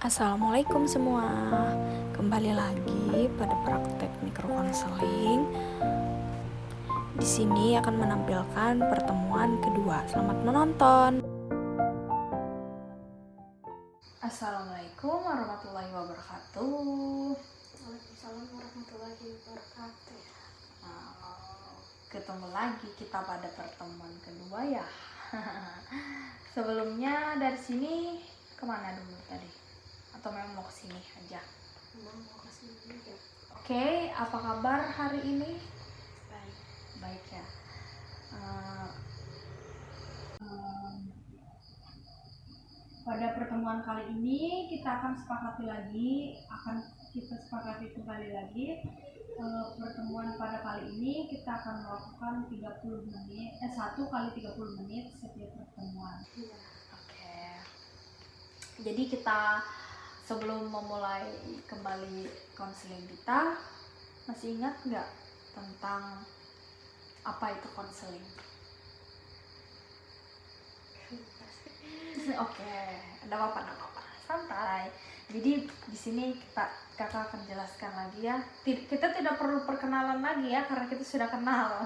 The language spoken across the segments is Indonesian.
Assalamualaikum semua. Kembali lagi pada praktek mikrokonseling. Di sini akan menampilkan pertemuan kedua. Selamat menonton. Assalamualaikum warahmatullahi wabarakatuh. Waalaikumsalam warahmatullahi wabarakatuh. Ketemu lagi kita pada pertemuan kedua ya. Sebelumnya dari sini kemana dulu tadi? Atau memang mau kesini aja? Mau kesini juga. Oke, apa kabar hari ini? Baik. Baik ya. Pada pertemuan kali ini kita akan sepakati kembali lagi. Pertemuan pada kali ini kita akan melakukan 30 menit, 1 kali 30 menit setiap pertemuan. Iya. Oke. Jadi kita sebelum memulai kembali konseling kita, masih ingat nggak tentang apa itu konseling? Oke, enggak apa-apa, santai. Jadi di sini kakak akan jelaskan lagi ya. Kita tidak perlu perkenalan lagi ya, karena kita sudah kenal.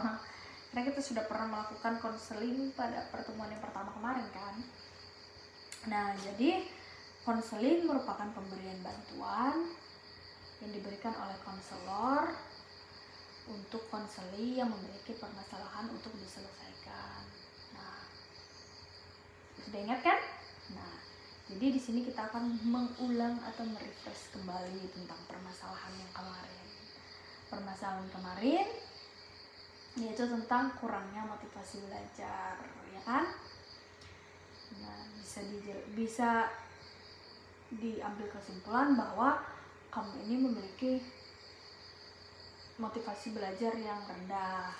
Karena kita sudah pernah melakukan konseling pada pertemuan yang pertama kemarin kan. Nah, jadi konseling merupakan pemberian bantuan yang diberikan oleh konselor untuk konseli yang memiliki permasalahan untuk diselesaikan. Nah, sudah ingat kan? Nah, jadi di sini kita akan mengulang atau merefresh kembali tentang permasalahan yang kemarin. Permasalahan kemarin yaitu tentang kurangnya motivasi belajar, ya kan? Nah, bisa diambil kesimpulan bahwa kamu ini memiliki motivasi belajar yang rendah.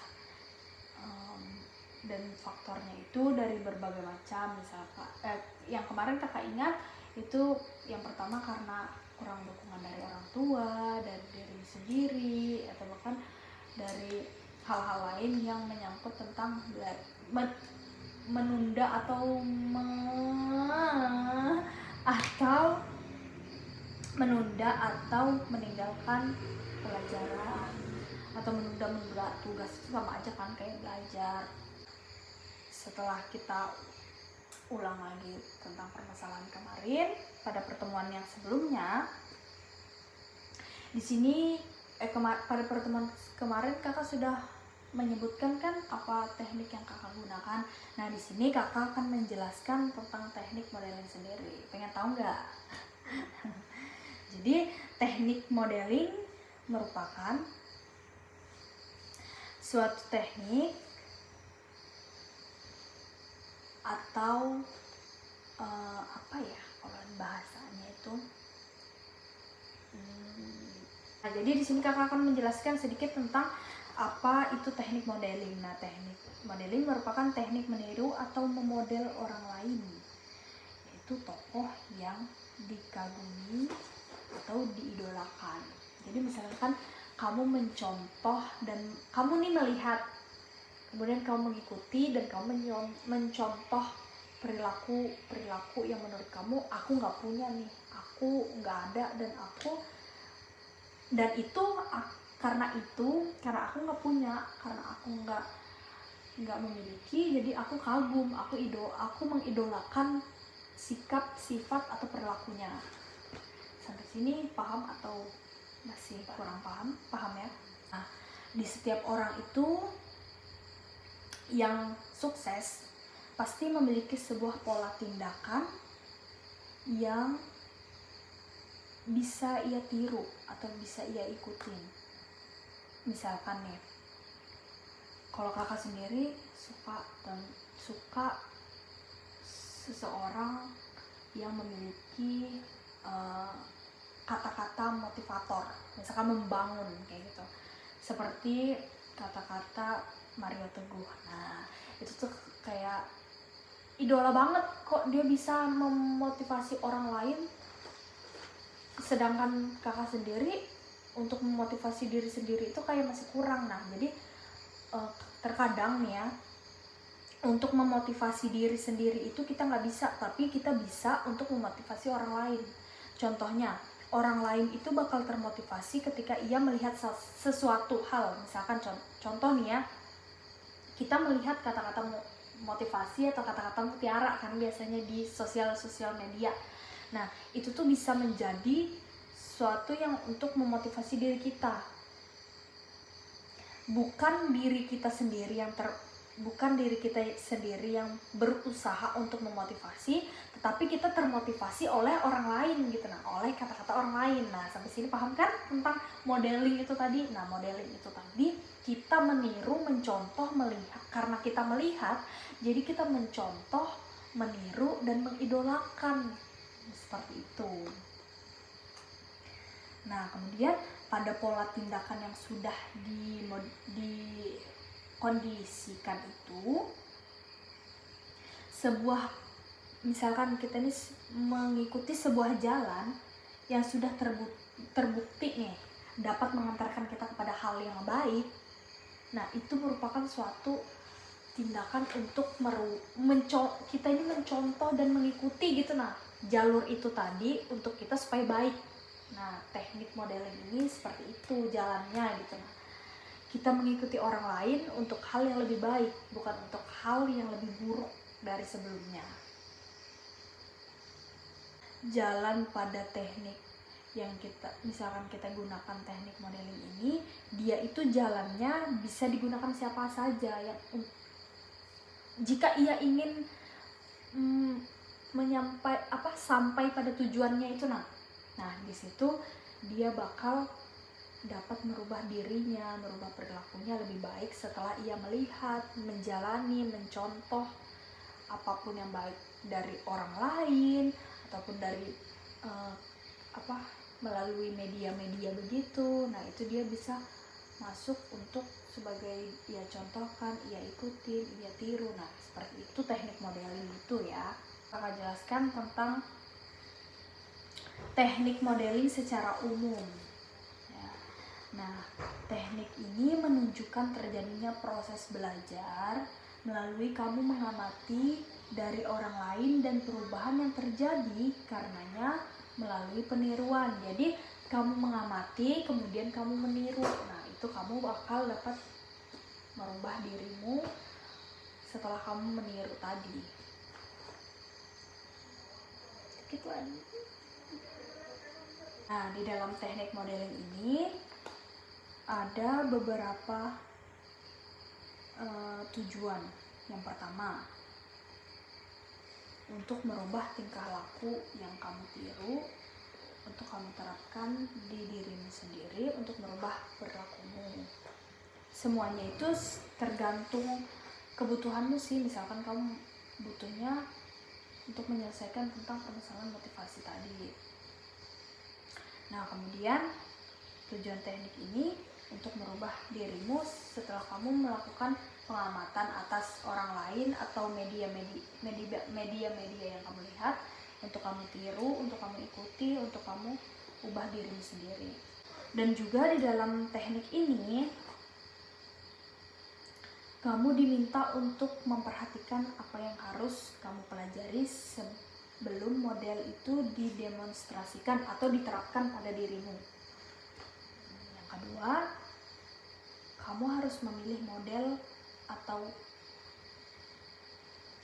Dan faktornya itu dari berbagai macam, misalkan yang kemarin kakak ingat itu yang pertama karena kurang dukungan dari orang tua, dari diri sendiri, atau bahkan dari hal-hal lain yang menyangkut tentang menunda atau menunda atau meninggalkan pelajaran, atau menunda tugas itu sama aja kan kayak belajar. Setelah kita ulang lagi tentang permasalahan kemarin pada pertemuan yang sebelumnya, di sini pada pertemuan kemarin kakak sudah menyebutkan kan apa teknik yang kakak gunakan. Nah, di sini kakak akan menjelaskan tentang teknik modeling sendiri. Pengen tahu nggak? Jadi teknik modeling merupakan suatu teknik atau apa ya kalau bahasanya itu. Nah, jadi di sini kakak akan menjelaskan sedikit tentang apa itu teknik modeling. Nah, teknik modeling merupakan teknik meniru atau memodel orang lain, yaitu tokoh yang dikagumi atau diidolakan. Jadi misalkan kamu mencontoh dan kamu nih melihat, kemudian kamu mengikuti dan kamu mencontoh perilaku yang menurut kamu aku nggak punya nih, aku nggak ada, karena aku nggak punya, karena aku nggak memiliki, jadi aku kagum, aku mengidolakan sikap, sifat atau perilakunya. Sampai sini paham atau masih kurang paham? Paham ya? Nah, di setiap orang itu yang sukses pasti memiliki sebuah pola tindakan yang bisa ia tiru atau bisa ia ikutin. Misalkan nih, kalau kakak sendiri suka seseorang yang memiliki kata-kata motivator, misalkan membangun kayak gitu, seperti kata-kata Mario Teguh. Nah, itu tuh kayak idola banget, kok dia bisa memotivasi orang lain, sedangkan kakak sendiri untuk memotivasi diri sendiri itu kayak masih kurang. Nah, jadi terkadang nih ya, untuk memotivasi diri sendiri itu kita nggak bisa, tapi kita bisa untuk memotivasi orang lain. Contohnya, orang lain itu bakal termotivasi ketika ia melihat sesuatu hal. Misalkan contoh nih ya, kita melihat kata-kata motivasi atau kata-kata mutiara kan biasanya di sosial media. Nah, itu tuh bisa menjadi suatu yang untuk memotivasi diri kita. Bukan diri kita sendiri yang berusaha untuk memotivasi, tetapi kita termotivasi oleh orang lain gitu. Nah, oleh kata-kata orang lain. Nah, sampai sini paham kan tentang modeling itu tadi? Nah, modeling itu tadi kita meniru, mencontoh, melihat. Karena kita melihat, jadi kita mencontoh, meniru, dan mengidolakan. Seperti itu. Nah, kemudian pada pola tindakan yang sudah dikondisikan itu, misalkan kita ini mengikuti sebuah jalan yang sudah terbukti nih dapat mengantarkan kita kepada hal yang baik. Nah, itu merupakan suatu tindakan untuk kita ini mencontoh dan mengikuti gitu, nah jalur itu tadi untuk kita supaya baik. Nah, teknik modeling ini seperti itu jalannya gitu. Nah, kita mengikuti orang lain untuk hal yang lebih baik, bukan untuk hal yang lebih buruk dari sebelumnya. Jalan pada teknik yang misalkan kita gunakan teknik modeling ini, dia itu jalannya bisa digunakan siapa saja yang jika ia ingin sampai pada tujuannya itu. Nah, di situ dia bakal dapat merubah dirinya, merubah perilakunya lebih baik setelah ia melihat, menjalani, mencontoh apapun yang baik dari orang lain ataupun dari melalui media-media begitu. Nah, itu dia bisa masuk untuk sebagai ia contohkan, ia ikutin, ia tiru. Nah, seperti itu teknik modeling itu ya. Akan jelaskan tentang teknik modeling secara umum. Nah, teknik ini menunjukkan terjadinya proses belajar melalui kamu mengamati dari orang lain dan perubahan yang terjadi karenanya melalui peniruan. Jadi, kamu mengamati, kemudian kamu meniru. Nah, itu kamu bakal dapat merubah dirimu setelah kamu meniru tadi. Gitu aja. Nah, di dalam teknik modeling ini ada beberapa tujuan. Yang pertama, untuk merubah tingkah laku yang kamu tiru, untuk kamu terapkan di dirimu sendiri, untuk merubah perilakumu. Semuanya itu tergantung kebutuhanmu sih. Misalkan kamu butuhnya untuk menyelesaikan tentang permasalahan motivasi tadi. Nah, kemudian tujuan teknik ini untuk merubah dirimu setelah kamu melakukan pengamatan atas orang lain atau media yang kamu lihat, untuk kamu tiru, untuk kamu ikuti, untuk kamu ubah dirimu sendiri. Dan juga di dalam teknik ini kamu diminta untuk memperhatikan apa yang harus kamu pelajari sebelum model itu didemonstrasikan atau diterapkan pada dirimu. Yang kedua, kamu harus memilih model atau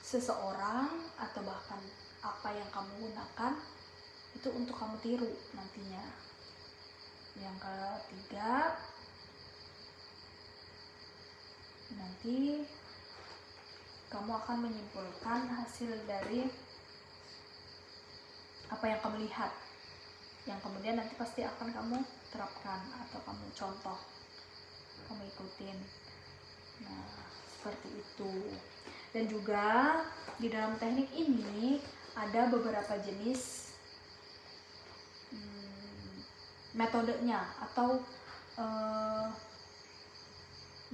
seseorang atau bahkan apa yang kamu gunakan itu untuk kamu tiru nantinya. Yang ketiga, nanti kamu akan menyimpulkan hasil dari apa yang kamu lihat, yang kemudian nanti pasti akan kamu terapkan atau kamu contoh, kamu ikutin. Nah, seperti itu. Dan juga di dalam teknik ini ada beberapa jenis metodenya atau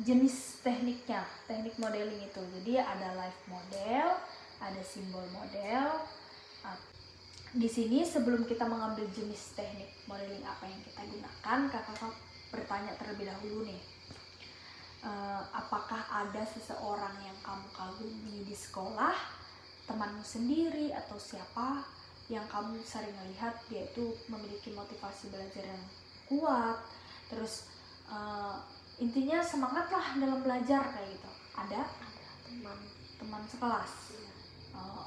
jenis tekniknya, teknik modeling itu. Jadi ada life model, ada simbol model. Di sini sebelum kita mengambil jenis teknik modeling apa yang kita gunakan, kakak bertanya terlebih dahulu nih. Apakah ada seseorang yang kamu kagumi di sekolah, temanmu sendiri atau siapa yang kamu sering lihat dia itu memiliki motivasi belajar yang kuat, terus intinya semangat lah dalam belajar kayak gitu. Ada teman sekelas. Iya.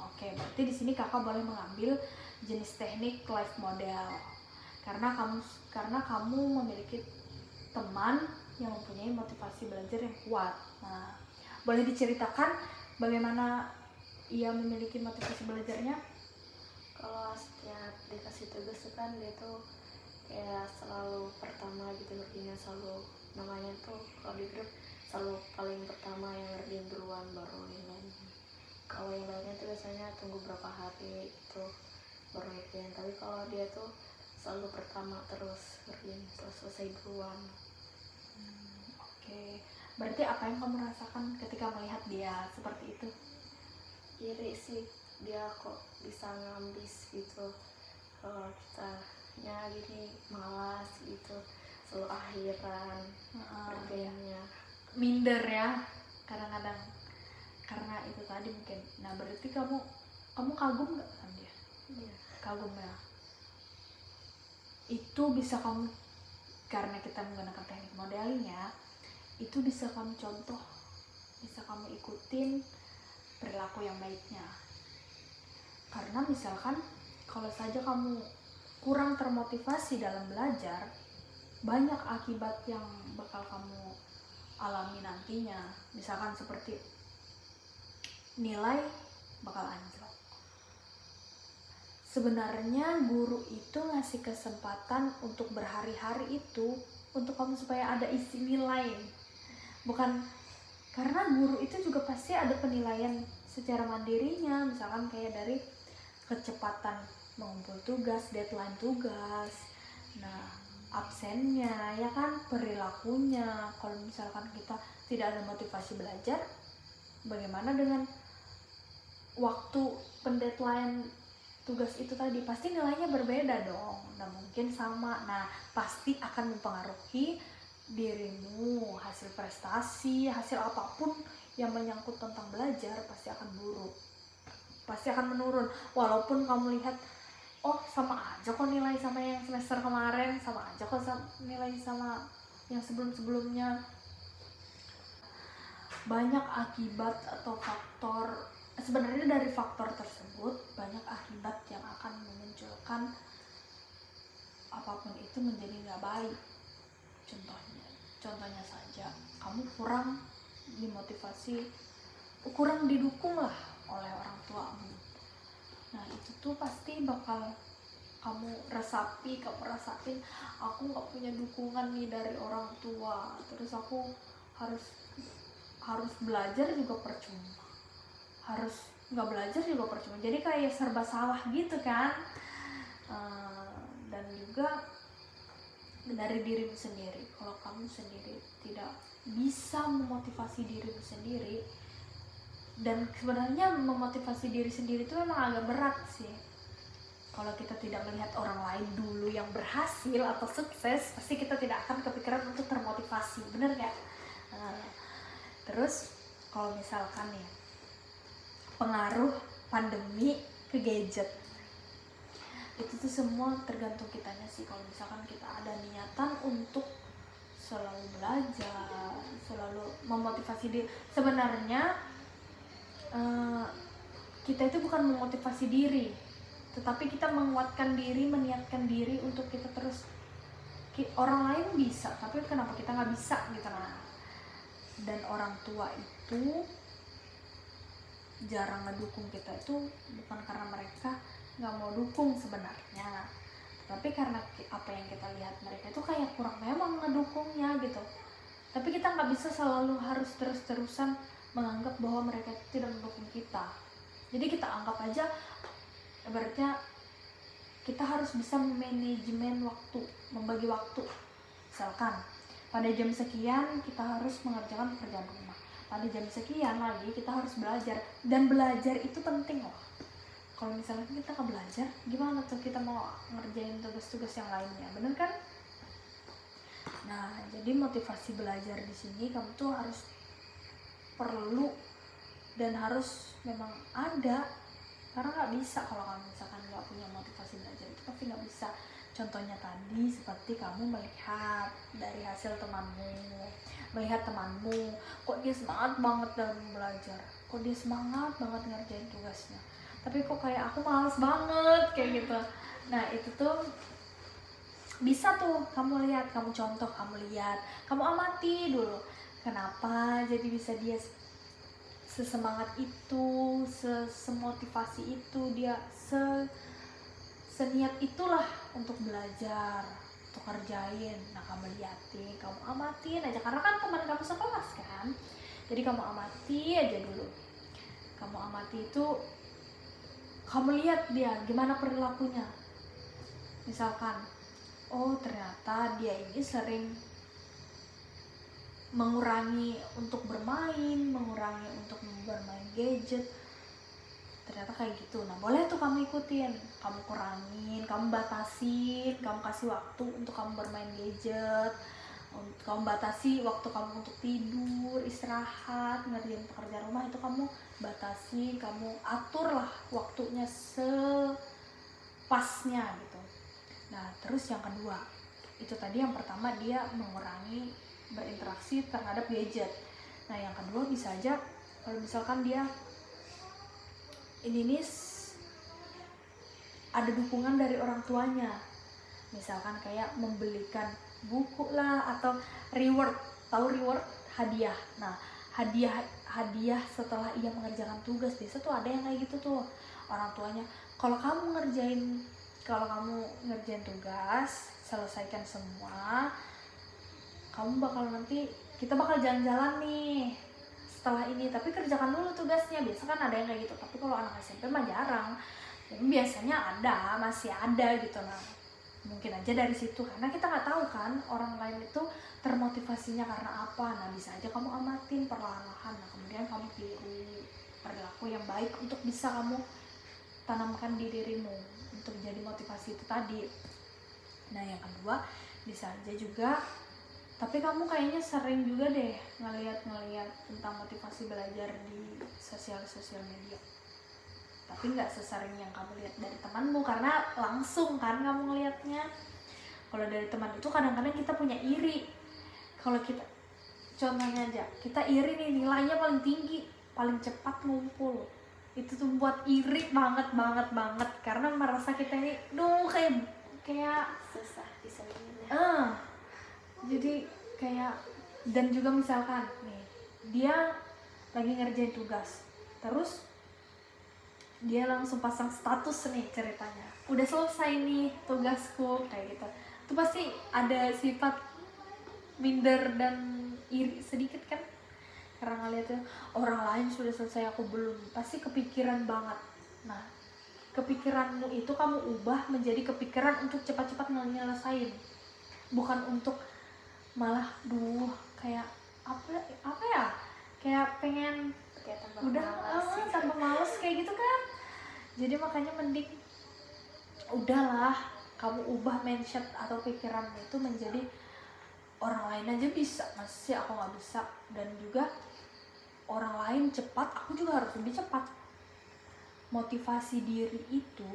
Oke, berarti di sini kakak boleh mengambil jenis teknik life model karena kamu memiliki teman yang mempunyai motivasi belajar yang kuat. Nah, boleh diceritakan bagaimana ia memiliki motivasi belajarnya? Kalau setiap dikasih tugas tuh kan dia tuh kayak selalu pertama gitu ngerjainnya, selalu namanya tuh kalau di grup selalu paling pertama yang ngerjain duluan baru yang lainnya. Kalau yang lainnya tuh biasanya tunggu berapa hari itu baru ngerjain, tapi kalau dia tuh selalu pertama terus ngerjain, selesai duluan. Oke, berarti apa yang kamu rasakan ketika melihat dia seperti itu? Iri sih, dia kok bisa ngambis gitu, kalau kitanya gini malas gitu, selalu akhiran ngerjainnya. Minder ya kadang-kadang karena itu tadi mungkin. Nah, berarti kamu kagum nggak sama dia? Iya. Kagum ya. Itu bisa kamu, karena kita menggunakan teknik modeling ya, itu bisa kamu contoh, bisa kamu ikutin perilaku yang baiknya. Karena misalkan kalau saja kamu kurang termotivasi dalam belajar, banyak akibat yang bakal kamu alami nantinya. Misalkan seperti nilai bakal anjlok. Sebenarnya guru itu ngasih kesempatan untuk berhari-hari itu untuk kamu supaya ada isi nilai. Bukan, karena guru itu juga pasti ada penilaian secara mandirinya, misalkan kayak dari kecepatan mengumpul tugas, deadline tugas, nah absennya ya kan, perilakunya. Kalau misalkan kita tidak ada motivasi belajar, bagaimana dengan waktu pendeadline tugas itu tadi? Pasti nilainya berbeda dong, nggak mungkin sama. Nah, pasti akan mempengaruhi dirimu, hasil prestasi, hasil apapun yang menyangkut tentang belajar pasti akan buruk, pasti akan menurun. Walaupun kamu lihat, oh sama aja kok nilai sama yang semester kemarin, sama aja kok nilai sama yang sebelum-sebelumnya. Banyak akibat atau faktor, sebenarnya dari faktor tersebut banyak akibat yang akan memunculkan apapun itu menjadi nggak baik. Contohnya saja, kamu kurang dimotivasi, kurang didukung lah oleh orang tuamu. Nah, itu tuh pasti bakal kamu rasain, aku nggak punya dukungan nih dari orang tua, terus aku harus belajar juga percuma, harus nggak belajar juga percuma, jadi kayak serba salah gitu kan. Dan juga dari dirimu sendiri, kalau kamu sendiri tidak bisa memotivasi dirimu sendiri, dan sebenarnya memotivasi diri sendiri itu memang agak berat sih. Kalau kita tidak melihat orang lain dulu yang berhasil atau sukses, pasti kita tidak akan kepikiran untuk termotivasi, bener gak? Terus kalau misalkan ya, pengaruh pandemi ke gadget, itu tuh semua tergantung kitanya sih. Kalau misalkan kita ada niatan untuk selalu belajar, selalu memotivasi diri, sebenarnya kita itu bukan memotivasi diri, tetapi kita menguatkan diri, meniatkan diri untuk kita terus. Orang lain bisa, tapi kenapa kita nggak bisa gitu. Nah, dan orang tua itu jarang ngedukung kita itu bukan karena mereka nggak mau dukung sebenarnya, tapi karena apa yang kita lihat, mereka itu kayak kurang memang ngedukungnya gitu. Tapi kita nggak bisa selalu harus terus-terusan menganggap bahwa mereka tidak mendukung kita. Jadi kita anggap aja, ibaratnya kita harus bisa manajemen waktu, membagi waktu. Misalkan pada jam sekian kita harus mengerjakan pekerjaan rumah, pada jam sekian lagi kita harus belajar. Dan belajar itu penting loh. Kalau misalnya kita nggak belajar, gimana tuh kita mau ngerjain tugas-tugas yang lainnya, bener kan? Nah, jadi motivasi belajar di sini kamu tuh harus perlu dan harus memang ada. Karena nggak bisa kalau kamu misalkan nggak punya motivasi belajar itu pasti nggak bisa. Contohnya tadi seperti kamu melihat dari hasil temanmu, melihat temanmu kok dia semangat banget dalam belajar, kok dia semangat banget ngerjain tugasnya, tapi kok kayak aku malas banget kayak gitu. Nah itu tuh bisa tuh kamu lihat, kamu contoh, kamu lihat, kamu amati dulu kenapa jadi bisa dia sesemangat itu, semotivasi itu, dia seniat itulah untuk belajar, untuk kerjain. Nah kamu liatin, kamu amatin aja, karena kan teman kamu sekelas kan, jadi kamu amati aja dulu. Kamu amati itu, kamu lihat dia gimana perilakunya. Misalkan, oh ternyata dia ini sering mengurangi untuk bermain, mengurangi untuk bermain gadget, ternyata kayak gitu. Nah boleh tuh kamu ikutin, kamu kurangin, kamu batasin, kamu kasih waktu untuk kamu bermain gadget, kamu batasi waktu kamu untuk tidur, istirahat, ngerjain pekerjaan rumah itu kamu batasi, kamu atur lah waktunya sepasnya gitu. Nah terus yang kedua, itu tadi yang pertama dia mengurangi berinteraksi terhadap gadget. Nah yang kedua bisa aja kalau misalkan dia ini nih ada dukungan dari orang tuanya, misalkan kayak membelikan buku lah atau reward, tahu reward, hadiah. Nah hadiah setelah ia mengerjakan tugas, biasa tuh ada yang kayak gitu tuh orang tuanya, kalau kamu ngerjain tugas selesaikan semua, kamu bakal nanti kita bakal jalan-jalan nih setelah ini, tapi kerjakan dulu tugasnya. Biasa kan ada yang kayak gitu, tapi kalau anak SMP mah jarang. Jadi biasanya masih ada gitu. Nah mungkin aja dari situ, karena kita nggak tahu kan orang lain itu termotivasinya karena apa. Nah bisa aja kamu amatin perlahan-lahan, nah kemudian kamu tiru perilaku yang baik untuk bisa kamu tanamkan di dirimu untuk jadi motivasi itu tadi. Nah yang kedua bisa aja juga, tapi kamu kayaknya sering juga deh ngeliat tentang motivasi belajar di sosial media, tapi nggak sesering yang kamu lihat dari temanmu, karena langsung kan kamu ngelihatnya. Kalau dari teman itu kadang-kadang kita punya iri. Kalau kita, contohnya aja, kita iri nih nilainya paling tinggi, paling cepat ngumpul, itu tuh buat iri banget karena merasa kita ini kayak susah diselinginnya. Jadi kayak, dan juga misalkan nih dia lagi ngerjain tugas, terus dia langsung pasang status nih ceritanya, udah selesai nih tugasku kayak gitu. Itu pasti ada sifat minder dan iri sedikit kan, karena ngeliatnya orang lain sudah selesai aku belum, pasti kepikiran banget. Nah kepikiranmu itu kamu ubah menjadi kepikiran untuk cepat-cepat nyelesain, bukan untuk malah kayak apa ya, kayak pengen Kayak tambah males kayak gitu kan. Jadi makanya mending udahlah kamu ubah mindset atau pikiranmu itu menjadi orang lain aja bisa, masih aku nggak bisa, dan juga orang lain cepat, aku juga harus lebih cepat. Motivasi diri itu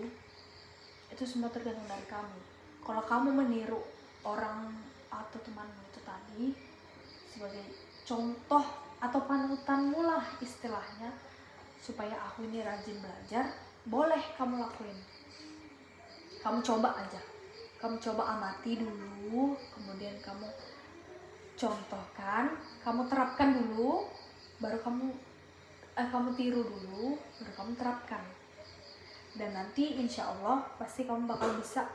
semua tergantung dari kamu. Kalau kamu meniru orang atau temanmu itu tadi sebagai contoh atau panutanmu lah istilahnya, supaya aku ini rajin belajar, boleh kamu lakuin. Kamu coba aja, kamu coba amati dulu, kemudian kamu contohkan, kamu terapkan dulu, baru kamu tiru dulu, baru kamu terapkan. Dan nanti insya Allah pasti kamu bakal bisa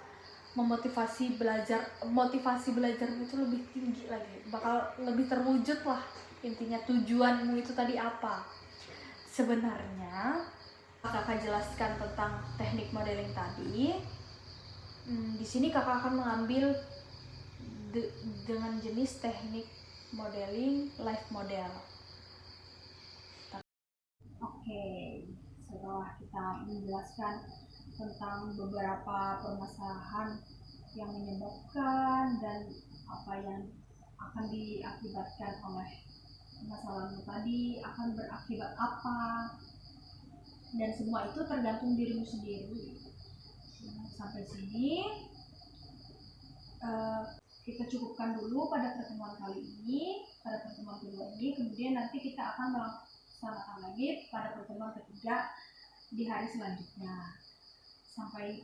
motivasi belajar itu lebih tinggi lagi, bakal lebih terwujud lah. Intinya tujuanmu itu tadi apa sebenarnya. Kakak jelaskan tentang teknik modeling tadi. Di sini kakak akan mengambil dengan jenis teknik modeling life model. Oke, setelah kita menjelaskan tentang beberapa permasalahan yang menyebabkan dan apa yang akan diakibatkan oleh masalahmu tadi, akan berakibat apa, dan semua itu tergantung dirimu sendiri. Sampai sini kita cukupkan dulu pada pertemuan kali ini, pada pertemuan kedua ini. Kemudian nanti kita akan melaksanakan lagi pada pertemuan ketiga di hari selanjutnya. Sampai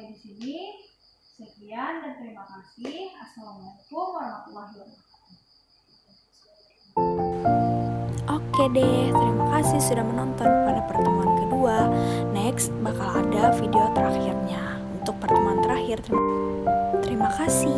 di sini. Sekian dan terima kasih. Assalamualaikum warahmatullahi wabarakatuh. Oke deh, terima kasih sudah menonton pada pertemuan kedua. Next bakal ada video terakhirnya. Untuk pertemuan terakhir, terima kasih.